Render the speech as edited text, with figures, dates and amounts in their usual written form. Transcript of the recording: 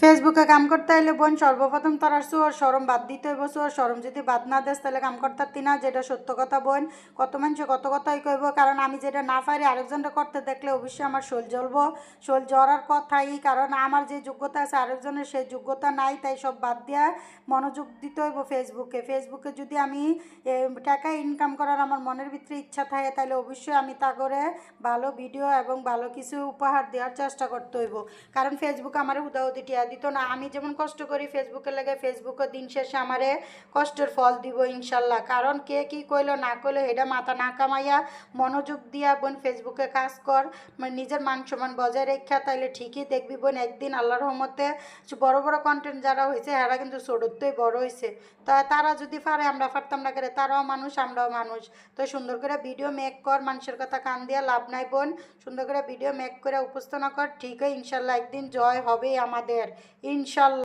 ফেসবুকে কাম করতে হইলে বোন সর্বপ্রথম তার চুয়ার সরম বাদ দিতে হইব। চুয়ার সরম যদি বাদ না দেস তাহলে কাম করতে না, যেটা সত্য কথা বোন। কত মানুষ কত কথাই কইব, কারণ আমি যেটা না পারি আরেকজনটা করতে দেখলে অবশ্যই আমার শোল জ্বলবো, শোল জ্বরার কথাই। কারণ আমার যে যোগ্যতা আছে আরেকজনের সেই যোগ্যতা নাই, তাই সব বাদ দিয়া মনোযোগ দিতে হইব ফেসবুকে। ফেসবুকে যদি আমি টাকা ইনকাম করার আমার মনের ভিতরে ইচ্ছা থাকে, তাহলে অবশ্যই আমি তা করে ভালো ভিডিও এবং ভালো কিছু উপহার দেওয়ার চেষ্টা করতে হইব। কারণ ফেসবুক আমার উদাহরণ টিয়া দিত না। আমি যেমন কষ্ট করি ফেসবুকে লেগে, ফেসবুকের দিন শেষে আমারে কষ্টের ফল দিব ইনশাল্লাহ। কারণ কে কি কইলো না কইলো এটা মাথা না কামাইয়া মনোযোগ দিয়া বোন ফেসবুকে কাজ কর, মানে নিজের মান সম্মান বজায় রেখা, তাইলে ঠিকই দেখবি বোন একদিন আল্লাহর রহমতে বড় বড় কন্টেন্ট যারা হয়েছে এরা কিন্তু ছোটোতেই বড় হয়েছে। তা তারা যদি পারে আমরা পারতাম না করে, তারাও মানুষ আমরাও মানুষ। তো সুন্দর করে ভিডিও মেক কর, মানুষের কথা কান দিয়া লাভ নাই বোন। সুন্দর করে ভিডিও মেক করে উপস্থাপনা কর, ঠিক হয় ইনশাল্লাহ একদিন জয় হবে আমাদের ইনশাল্লাহ।